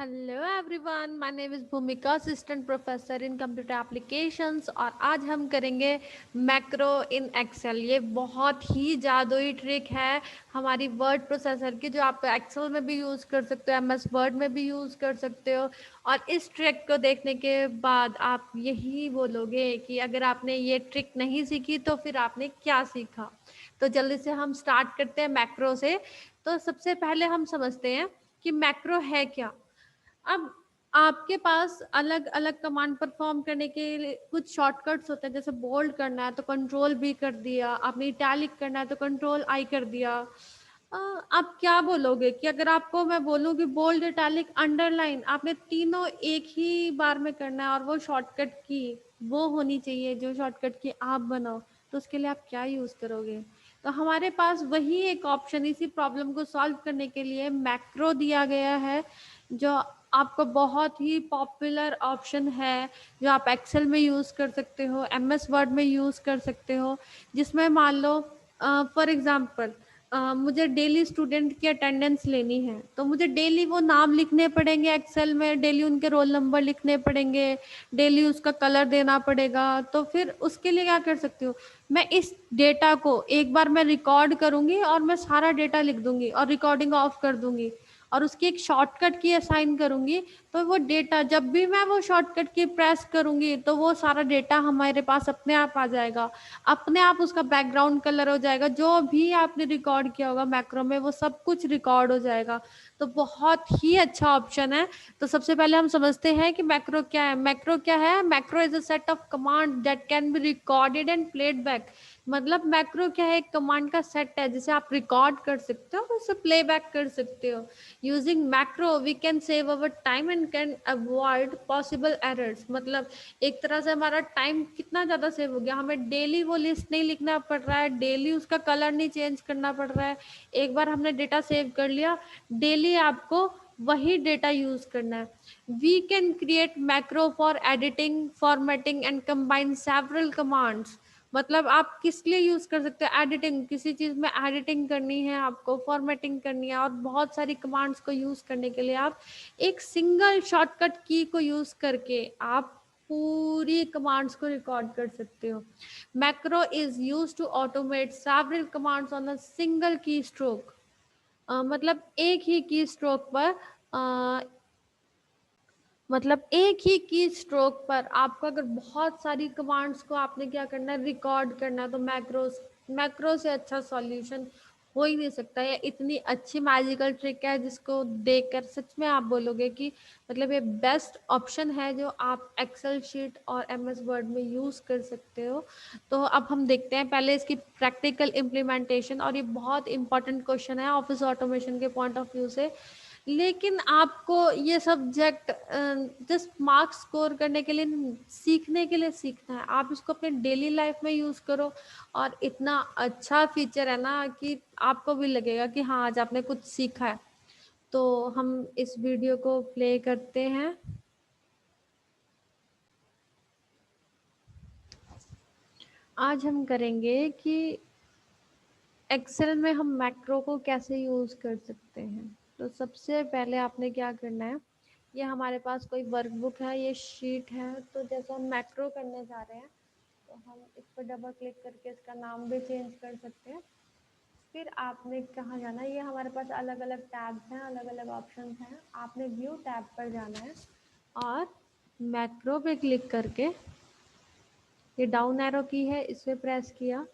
Hello everyone, my name is Bhumika, assistant professor in computer applications. और आज हम करेंगे मैक्रो इन एक्सेल। ये बहुत ही जादुई ट्रिक है हमारी वर्ड प्रोसेसर की, जो आप एक्सेल में भी यूज़ कर सकते हो, एमएस वर्ड में भी यूज़ कर सकते हो। और इस ट्रिक को देखने के बाद आप यही बोलोगे कि अगर आपने ये ट्रिक नहीं सीखी तो फिर आपने क्या सीखा। तो जल्दी से हम स्टार्ट करते हैं मैक्रो से। तो सबसे पहले हम समझते हैं कि मैक्रो है क्या। अब आपके पास अलग अलग कमांड परफॉर्म करने के लिए कुछ शॉर्टकट्स होते हैं। जैसे बोल्ड करना है तो कंट्रोल बी कर दिया, आपने इटैलिक करना है तो कंट्रोल आई कर दिया। आप क्या बोलोगे कि अगर आपको मैं बोलूँ कि बोल्ड, इटैलिक, अंडरलाइन, आपने तीनों एक ही बार में करना है और वो शॉर्टकट की वो होनी चाहिए जो शॉर्टकट की आप बनाओ, तो उसके लिए आप क्या यूज़ करोगे। तो हमारे पास वही एक ऑप्शन, इसी प्रॉब्लम को सॉल्व करने के लिए मैक्रो दिया गया है, जो आपको बहुत ही पॉपुलर ऑप्शन है, जो आप एक्सेल में यूज़ कर सकते हो, एमएस वर्ड में यूज़ कर सकते हो। जिसमें मान लो फॉर एग्जांपल मुझे डेली स्टूडेंट की अटेंडेंस लेनी है, तो मुझे डेली वो नाम लिखने पड़ेंगे एक्सेल में, डेली उनके रोल नंबर लिखने पड़ेंगे, डेली उसका कलर देना पड़ेगा। तो फिर उसके लिए क्या कर सकती हूँ, मैं इस डेटा को एक बार मैं रिकॉर्ड करूँगी और मैं सारा डेटा लिख दूँगी और रिकॉर्डिंग ऑफ कर दूँगी और उसकी एक शॉर्टकट की असाइन करूँगी। तो वो डेटा जब भी मैं वो शॉर्टकट की प्रेस करूँगी तो वो सारा डेटा हमारे पास अपने आप आ जाएगा। अपने आप उसका बैकग्राउंड कलर हो जाएगा, जो भी आपने रिकॉर्ड किया होगा मैक्रो में वो सब कुछ रिकॉर्ड हो जाएगा। तो बहुत ही अच्छा ऑप्शन है। तो सबसे पहले हम समझते हैं कि मैक्रो क्या है। मैक्रो क्या है? Macro is a set of command that can be recorded and played back. मतलब मैक्रो क्या है? एक कमांड का सेट है जिसे आप रिकॉर्ड कर सकते हो, उसे प्लेबैक कर सकते हो। Using macro we can save our time and can avoid possible errors. मतलब एक तरह से हमारा टाइम कितना ज़्यादा सेव हो गया, हमें डेली वो लिस्ट नहीं लिखना पड़ रहा है, डेली उसका कलर नहीं चेंज करना पड़ रहा है। एक बार हमने डेटा सेव कर लिया, डेली आपको वही डेटा यूज करना है। We can create macro for editing, formatting and combine several commands. मतलब आप किस लिए यूज कर सकते हो? एडिटिंग, किसी चीज में एडिटिंग करनी है आपको, फॉर्मेटिंग करनी है, और बहुत सारी कमांड्स को यूज करने के लिए आप एक सिंगल शॉर्टकट की को यूज करके आप पूरी कमांड्स को रिकॉर्ड कर सकते हो। Macro is use to automate several commands on a single key stroke. मतलब एक ही की स्ट्रोक पर अ, मतलब एक ही की स्ट्रोक पर आपको अगर बहुत सारी कमांड्स को आपने क्या करना है, रिकॉर्ड करना है, तो मैक्रो से अच्छा सॉल्यूशन हो ही नहीं सकता। ये इतनी अच्छी मैजिकल ट्रिक है जिसको देखकर सच में आप बोलोगे कि मतलब ये बेस्ट ऑप्शन है जो आप एक्सेल शीट और एमएस वर्ड में यूज़ कर सकते हो। तो अब हम देखते हैं पहले इसकी प्रैक्टिकल इम्प्लीमेंटेशन, और ये बहुत इंपॉर्टेंट क्वेश्चन है ऑफिस ऑटोमेशन के पॉइंट ऑफ व्यू से। लेकिन आपको ये सब्जेक्ट जस्ट मार्क्स स्कोर करने के लिए नहीं, सीखने के लिए सीखना है। आप इसको अपने डेली लाइफ में यूज़ करो, और इतना अच्छा फीचर है ना कि आपको भी लगेगा कि हाँ आज आपने कुछ सीखा है। तो हम इस वीडियो को प्ले करते हैं। आज हम करेंगे कि एक्सेल में हम मैक्रो को कैसे यूज़ कर सकते हैं। तो सबसे पहले आपने क्या करना है, ये हमारे पास कोई वर्कबुक है, ये शीट है। तो जैसे हम मैक्रो करने जा रहे हैं तो हम इस पर डबल क्लिक करके इसका नाम भी चेंज कर सकते हैं। फिर आपने कहाँ जाना है, ये हमारे पास अलग अलग टैब्स हैं, अलग अलग ऑप्शंस हैं। आपने व्यू टैब पर जाना है और मैक्रो पे क्लिक करके ये डाउन एरो की है, इस पर प्रेस किया।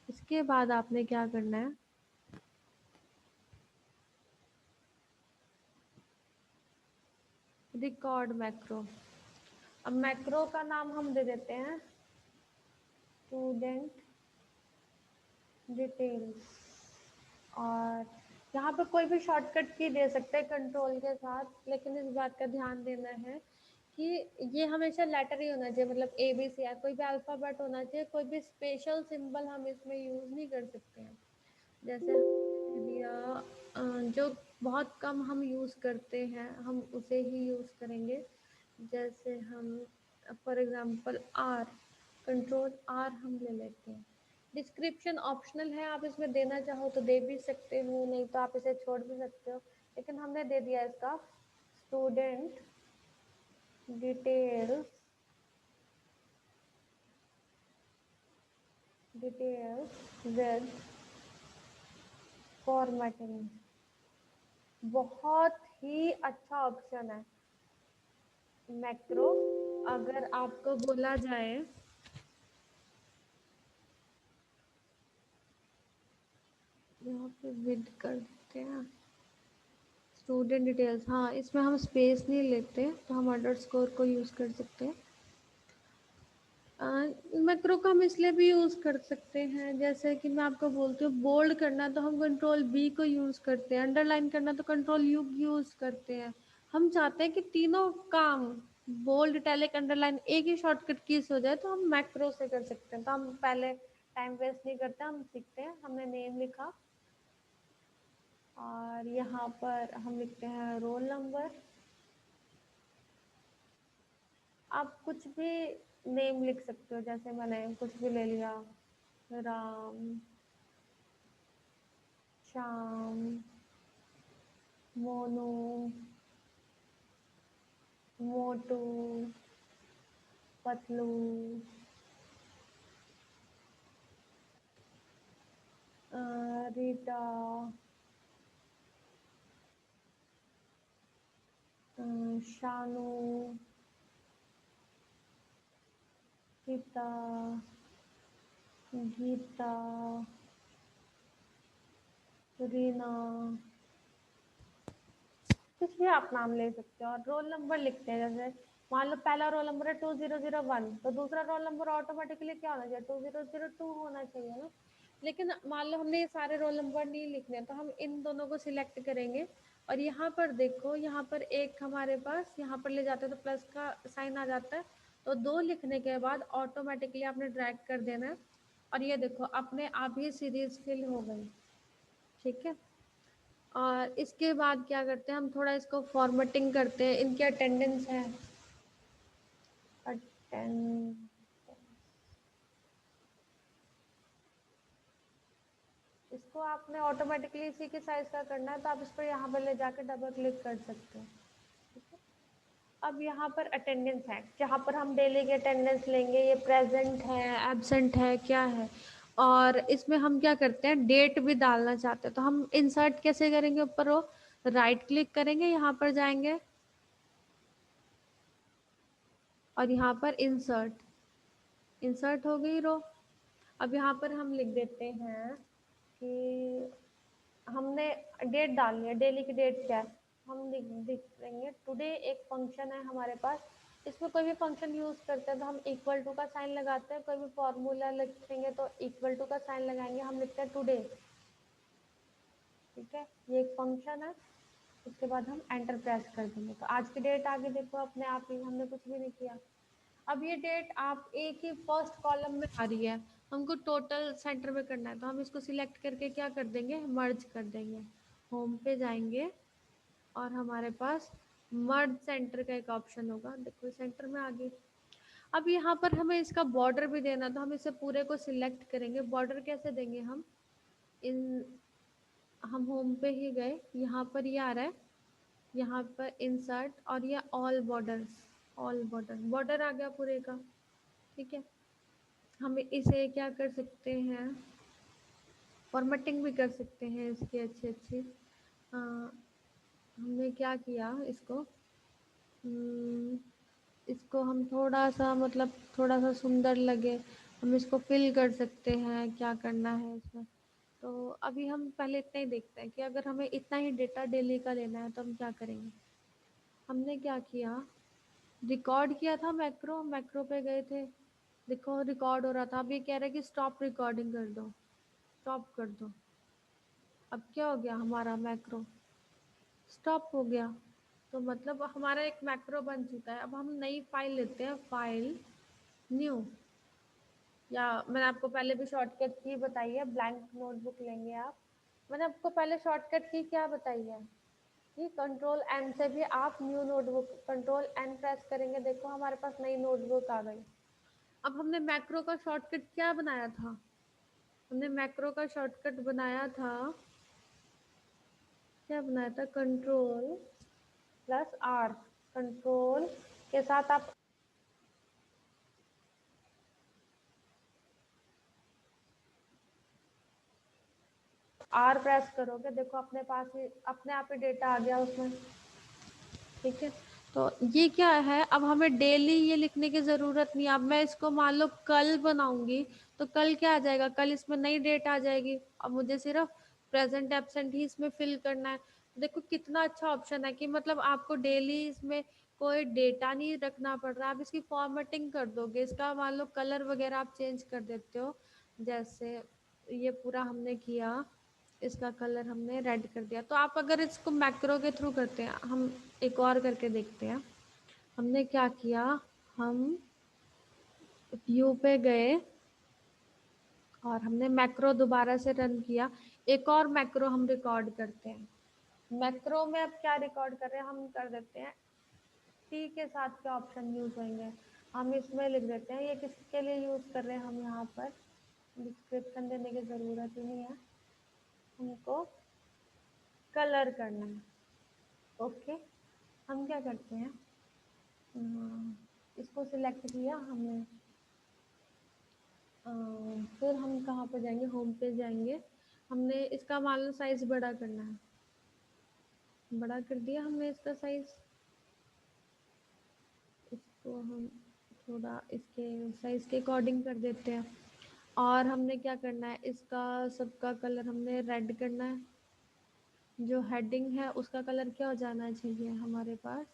इसके बाद आपने क्या करना है, रिकॉर्ड मैक्रो। अब मैक्रो का नाम हम दे देते हैं स्टूडेंट डिटेल्स। और यहाँ पे कोई भी शॉर्टकट की दे सकते हैं कंट्रोल के साथ, लेकिन इस बात का ध्यान देना है कि ये हमेशा लेटर ही होना चाहिए, मतलब ए बी सी है, कोई भी अल्फ़ाबेट होना चाहिए। कोई भी स्पेशल सिंबल हम इसमें यूज़ नहीं कर सकते हैं। जैसे हमने लिख दिया जो बहुत कम हम यूज़ करते हैं हम उसे ही यूज़ करेंगे। जैसे हम for example R, control R हम ले लेते हैं। डिस्क्रिप्शन ऑप्शनल है, आप इसमें देना चाहो तो दे भी सकते हो, नहीं तो आप इसे छोड़ भी सकते हो। लेकिन हमने दे दिया इसका स्टूडेंट डिटेल्स विद फॉर्मेटिंग, बहुत ही अच्छा ऑप्शन है मैक्रो। अगर आपको बोला जाए, यहाँ पे विद कर देते हैं स्टूडेंट डिटेल्स, हाँ इसमें हम स्पेस नहीं लेते तो हम अंडरस्कोर को यूज़ कर सकते हैं। मैक्रो का हम इसलिए भी यूज़ कर सकते हैं, जैसे कि मैं आपको बोलती हूँ बोल्ड करना तो हम कंट्रोल बी को यूज़ करते हैं, अंडरलाइन करना तो कंट्रोल यू यूज़ करते हैं। हम चाहते हैं कि तीनों काम बोल्ड इटैलिक अंडरलाइन एक ही शॉर्टकट कीज हो जाए, तो हम मैक्रो से कर सकते हैं। तो हम पहले टाइम वेस्ट नहीं करते, हम सीखते हैं। हमने नेम लिखा और यहाँ पर हम लिखते हैं रोल नंबर। आप कुछ भी नेम लिख सकते हो, जैसे मैंने कुछ भी ले लिया, राम, श्याम, मोनू, मोटू, पतलू, रीटा, शानू, गीता, गीता, रीना, कुछ भी आप नाम ले सकते हो। और रोल नंबर लिखते हैं, जैसे मान लो पहला रोल नंबर है 2001, तो दूसरा रोल नंबर ऑटोमेटिकली क्या होना चाहिए, 2002 होना चाहिए ना। लेकिन मान लो हमने ये सारे रोल नंबर नहीं लिखने, तो हम इन दोनों को सिलेक्ट करेंगे और यहाँ पर देखो, यहाँ पर एक हमारे पास यहाँ पर ले जाते हैं तो प्लस का साइन आ जाता है। तो दो लिखने के बाद ऑटोमेटिकली आपने ड्रैग कर देना है और ये देखो अपने आप ही सीरीज फिल हो गई। ठीक है, और इसके बाद क्या करते हैं, हम थोड़ा इसको फॉर्मेटिंग करते हैं। इनकी अटेंडेंस है, अटेंड, इसको आपने ऑटोमेटिकली इसी के साइज का करना है, तो आप इस पर यहाँ पर ले जाकर डबल क्लिक कर सकते हैं। अब यहाँ पर अटेंडेंस है, जहाँ पर हम डेली की अटेंडेंस लेंगे, ये प्रेजेंट है, एब्सेंट है, क्या है। और इसमें हम क्या करते हैं, डेट भी डालना चाहते हैं, तो हम इंसर्ट कैसे करेंगे, ऊपर वो राइट क्लिक करेंगे, यहाँ पर जाएंगे और यहाँ पर इंसर्ट, इंसर्ट हो गई रो। अब यहाँ पर हम लिख देते हैं कि हमने डेट डालनी है, डेली की डेट क्या है, हम लिख देंगे टुडे। एक फंक्शन है हमारे पास, इसमें कोई भी फंक्शन यूज करते हैं तो हम इक्वल टू का साइन लगाते हैं, कोई भी फॉर्मूला लिखेंगे तो इक्वल टू का साइन लगाएंगे, हम लिखते हैं टुडे। ठीक है, ये एक फंक्शन है। उसके बाद हम एंटर प्रेस कर देंगे, तो आज की डेट आगे देखो अपने आप ही, हमने कुछ भी नहीं किया। अब ये डेट आप एक ही फर्स्ट कॉलम में आ रही है, हमको टोटल सेंटर में करना है, तो हम इसको सिलेक्ट करके क्या कर देंगे, मर्ज कर देंगे। होम पे जाएंगे और हमारे पास मर्ज सेंटर का एक ऑप्शन होगा, देखो सेंटर में आ गई। अब यहाँ पर हमें इसका बॉर्डर भी देना, तो हम इसे पूरे को सिलेक्ट करेंगे। बॉर्डर कैसे देंगे, इन हम होम पे ही गए, यहाँ पर ये आ रहा है, यहाँ पर इंसर्ट और ये all borders, all border, border आ गया पूरे का। ठीक है, हम इसे क्या कर सकते हैं, फॉर्मेटिंग भी कर सकते हैं इसकी अच्छी अच्छी। हमने क्या किया इसको, हम्म, इसको हम थोड़ा सा मतलब थोड़ा सा सुंदर लगे, हम इसको फिल कर सकते हैं, क्या करना है इसमें। तो अभी हम पहले इतना ही देखते हैं कि अगर हमें इतना ही डेटा डेली का लेना है तो हम क्या करेंगे। हमने क्या किया, रिकॉर्ड किया था मैक्रो, मैक्रो पे गए थे, देखो रिकॉर्ड हो रहा था। अब ये कह रहा है कि स्टॉप रिकॉर्डिंग कर दो, स्टॉप कर दो। अब क्या हो गया, हमारा मैक्रो स्टॉप हो गया। तो मतलब हमारा एक मैक्रो बन चुका है। अब हम नई फाइल लेते हैं, फाइल न्यू, या मैंने आपको पहले भी शॉर्टकट की बताई है, ब्लैंक नोटबुक लेंगे आप। मैंने आपको पहले शॉर्टकट की क्या बताई है कि कंट्रोल एन से भी आप new notebook, control N press करेंगे, देखो हमारे पास नई नोटबुक आ गई। अब हमने मैक्रो का शॉर्टकट क्या बनाया था, हमने मैक्रो का शॉर्टकट बनाया था, क्या बनाया था, कंट्रोल प्लस आर, कंट्रोल के साथ आप आर प्रेस करोगे, देखो अपने पास ही अपने आप ही डेटा आ गया उसमें। ठीक है, तो ये क्या है, अब हमें डेली ये लिखने की जरूरत नहीं। अब मैं इसको मान लो कल बनाऊंगी, तो कल क्या आ जाएगा, कल इसमें नई डेट आ जाएगी। अब मुझे सिर्फ प्रेजेंट एब्सेंट ही इसमें फिल करना है। देखो कितना अच्छा ऑप्शन है कि मतलब आपको डेली इसमें कोई डेटा नहीं रखना पड़ रहा, आप इसकी फॉर्मेटिंग कर दोगे, इसका मान लो कलर वगैरह आप चेंज कर देते हो। जैसे ये पूरा हमने किया, इसका कलर हमने रेड कर दिया। तो आप अगर इसको मैक्रो के थ्रू करते हैं, हम एक और करके देखते हैं। हमने क्या किया, हम व्यू पे गए और हमने मैक्रो दोबारा से रन किया। एक और मैक्रो हम रिकॉर्ड करते हैं। मैक्रो में अब क्या रिकॉर्ड कर रहे हैं, हम कर देते हैं टी के साथ क्या ऑप्शन यूज होंगे, हम इसमें लिख देते हैं। ये किसके लिए यूज कर रहे हैं, हम यहाँ पर डिस्क्रिप्शन देने की जरूरत ही नहीं है, हमको कलर करना है। ओके, हम क्या करते हैं, इसको सिलेक्ट किया हमने। फिर हम कहाँ पर जाएंगे, होम पे जाएंगे। हमने इसका मान लो साइज बड़ा करना है, बड़ा कर दिया हमने इसका साइज। इसको हम थोड़ा इसके साइज के अकॉर्डिंग कर देते हैं। और हमने क्या करना है, इसका सबका कलर हमने रेड करना है। जो हेडिंग है उसका कलर क्या हो जाना चाहिए हमारे पास,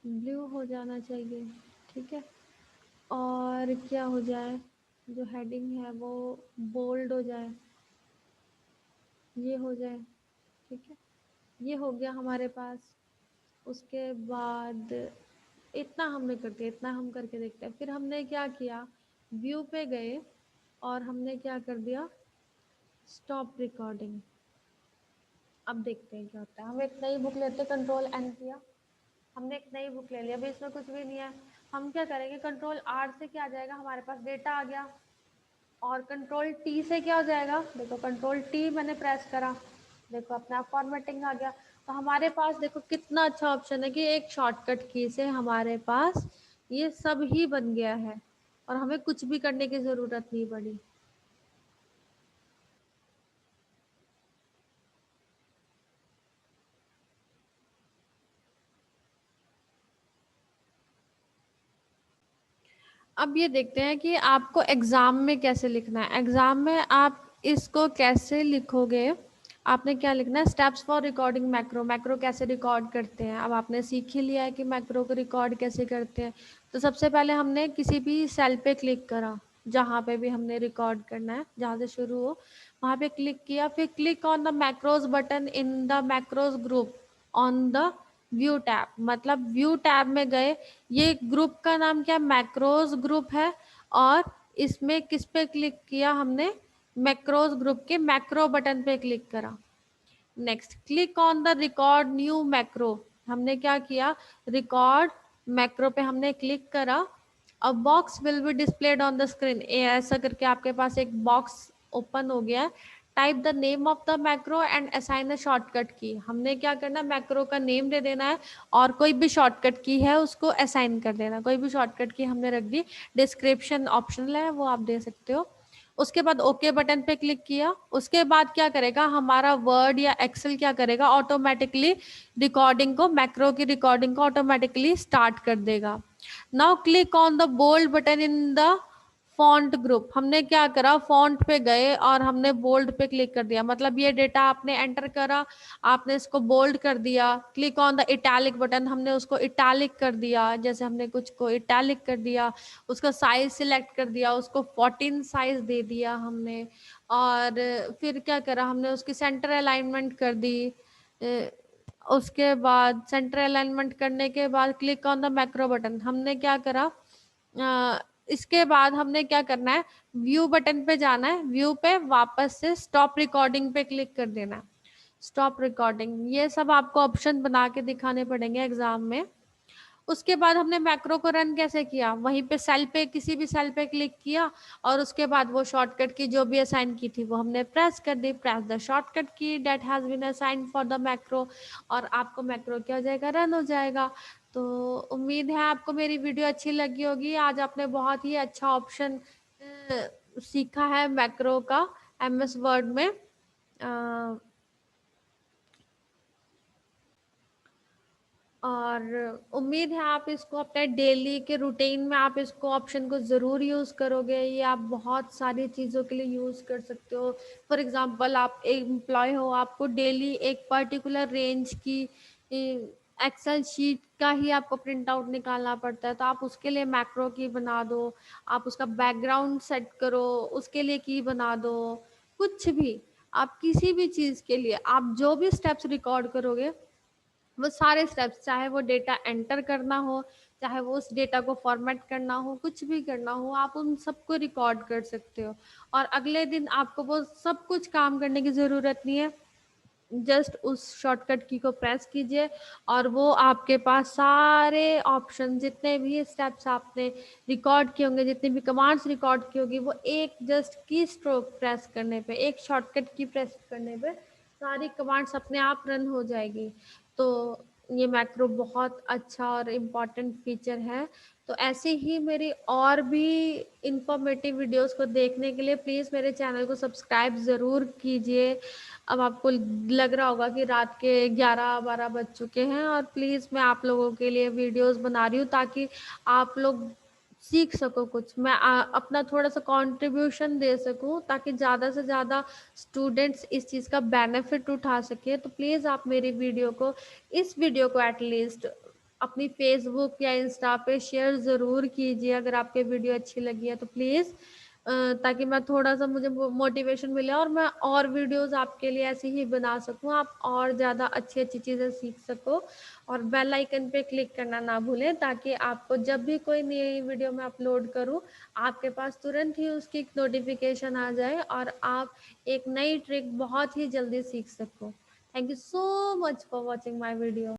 ब्लू हो जाना चाहिए। ठीक है, और क्या हो जाए, जो हेडिंग है वो बोल्ड हो जाए, ये हो जाए। ठीक है, ये हो गया हमारे पास। उसके बाद इतना हमने कर दिया, इतना हम करके देखते हैं। फिर हमने क्या किया, व्यू पे गए और हमने क्या कर दिया, स्टॉप रिकॉर्डिंग। अब देखते हैं क्या होता है। हम एक नई बुक लेते, कंट्रोल एन किया, हमने एक नई बुक ले लिया। अभी इसमें कुछ भी नहीं है। हम क्या करेंगे, कंट्रोल आर से क्या आ जाएगा, हमारे पास डेटा आ गया। और कंट्रोल टी से क्या हो जाएगा, देखो कंट्रोल टी मैंने प्रेस करा, देखो अपने आप फॉर्मेटिंग आ गया। तो हमारे पास देखो कितना अच्छा ऑप्शन है कि एक शॉर्टकट की से हमारे पास ये सब ही बन गया है और हमें कुछ भी करने की जरूरत नहीं पड़ी। अब ये देखते हैं कि आपको एग्जाम में कैसे लिखना है। एग्जाम में आप इसको कैसे लिखोगे, आपने क्या लिखना है, steps for recording macro. Macro कैसे रिकॉर्ड करते हैं, अब आपने सीख ही लिया है कि मैक्रो को रिकॉर्ड कैसे करते हैं। तो सबसे पहले हमने किसी भी सेल पे क्लिक करा, जहाँ पे भी हमने रिकॉर्ड करना है, जहाँ से शुरू हो वहाँ पे क्लिक किया। फिर click on the macros button in the macros group on the view tab, मतलब व्यू टैब में गए। ये ग्रुप का नाम क्या, मैक्रोज ग्रुप है। और इसमें किस पे क्लिक किया हमने, मैक्रोज ग्रुप के मैक्रो बटन पे क्लिक करा। Next, click on the record new macro, हमने क्या किया, रिकॉर्ड मैक्रो पे हमने क्लिक करा। अ box will be displayed on the screen, ऐसा करके आपके पास एक बॉक्स ओपन हो गया। Type the name of the macro and assign a shortcut की, हमने क्या करना, मैक्रो का नेम दे देना है और कोई भी शॉर्टकट की है उसको असाइन कर देना। कोई भी शॉर्टकट की हमने रख दी, डिस्क्रिप्शन ऑप्शनल है वो आप दे सकते हो। उसके बाद ओके बटन पे क्लिक किया। उसके बाद क्या करेगा हमारा वर्ड या एक्सेल, क्या करेगा ऑटोमेटिकली रिकॉर्डिंग को, मैक्रो की रिकॉर्डिंग को ऑटोमेटिकली स्टार्ट कर देगा। Now click on the bold button in the font group, हमने क्या करा, फॉन्ट पे गए और हमने बोल्ड पे क्लिक कर दिया। मतलब ये डेटा आपने एंटर करा, आपने इसको बोल्ड कर दिया। Click on the italic button, हमने उसको इटैलिक कर दिया, जैसे हमने कुछ को इटैलिक कर दिया। उसका साइज सिलेक्ट कर दिया, उसको 14 साइज दे दिया हमने। और फिर क्या करा हमने, उसकी सेंटर अलाइनमेंट कर दी। उसके बाद सेंटर अलाइनमेंट करने के बाद click on the macro button, हमने क्या करा, इसके बाद हमने क्या करना है, व्यू बटन पे जाना है। व्यू पे वापस से स्टॉप रिकॉर्डिंग पे क्लिक कर देना है। स्टॉप रिकॉर्डिंग, ये सब आपको ऑप्शन बना के दिखाने पड़ेंगे एग्जाम में। उसके बाद हमने मैक्रो को रन कैसे किया, वहीं पे सेल पे, किसी भी सेल पे क्लिक किया और उसके बाद वो शॉर्टकट की जो भी असाइन की थी वो हमने प्रेस कर दी, press the shortcut key that has been assigned for the macro, और आपको मैक्रो क्या हो जाएगा, रन हो जाएगा। तो उम्मीद है आपको मेरी वीडियो अच्छी लगी होगी। आज आपने बहुत ही अच्छा ऑप्शन सीखा है मैक्रो का एमएस वर्ड में। और उम्मीद है आप इसको अपने डेली के रूटीन में आप इसको ऑप्शन को ज़रूर यूज़ करोगे। ये आप बहुत सारी चीज़ों के लिए यूज़ कर सकते हो। फॉर एग्जांपल आप एक एम्प्लॉय हो, आपको डेली एक पर्टिकुलर रेंज की एक्सेल शीट का ही आपको प्रिंट आउट निकालना पड़ता है, तो आप उसके लिए मैक्रो की बना दो, आप उसका बैकग्राउंड सेट करो, उसके लिए की बना दो, कुछ भी, आप किसी भी चीज़ के लिए आप जो भी स्टेप्स रिकॉर्ड करोगे वो सारे स्टेप्स, चाहे वो डेटा एंटर करना हो, चाहे वो उस डेटा को फॉर्मेट करना हो, कुछ भी करना हो, आप उन सबको रिकॉर्ड कर सकते हो। और अगले दिन आपको वो सब कुछ काम करने की ज़रूरत नहीं है, जस्ट उस शॉर्टकट की को प्रेस कीजिए और वो आपके पास सारे ऑप्शन, जितने भी स्टेप्स आपने रिकॉर्ड किए होंगे, जितने भी कमांड्स रिकॉर्ड की होगी, वो एक जस्ट की स्ट्रोक प्रेस करने पे, एक शॉर्टकट की प्रेस करने पे सारी कमांड्स अपने आप रन हो जाएगी। तो ये मैक्रो बहुत अच्छा और इम्पॉर्टेंट फीचर है। तो ऐसे ही मेरी और भी इंफॉर्मेटिव वीडियोस को देखने के लिए प्लीज़ मेरे चैनल को सब्सक्राइब ज़रूर कीजिए। अब आपको लग रहा होगा कि रात के 11-12 बज चुके हैं और प्लीज़ मैं आप लोगों के लिए वीडियोस बना रही हूँ ताकि आप लोग सीख सको कुछ, मैं अपना थोड़ा-सा कंट्रीब्यूशन दे सकूँ ताकि ज़्यादा से ज़्यादा स्टूडेंट्स इस चीज़ का बेनिफिट उठा सकें। तो प्लीज़ आप मेरी वीडियो को, इस वीडियो को एटलीस्ट अपनी फ़ेसबुक या इंस्टा पे शेयर ज़रूर कीजिए अगर आपको वीडियो अच्छी लगी है तो प्लीज़, ताकि मैं थोड़ा-सा, मुझे मोटिवेशन मिले और मैं और वीडियोज़ आपके लिए ऐसे ही बना सकूँ, आप और ज़्यादा अच्छी-अच्छी चीज़ें सीख सको। और बेल आइकन पे क्लिक करना ना भूलें ताकि आपको जब भी कोई नई वीडियो मैं अपलोड करूँ, आपके पास तुरंत ही उसकी नोटिफ़िकेशन आ जाए और आप एक नई ट्रिक बहुत ही जल्दी सीख सको। Thank you so much for watching my video.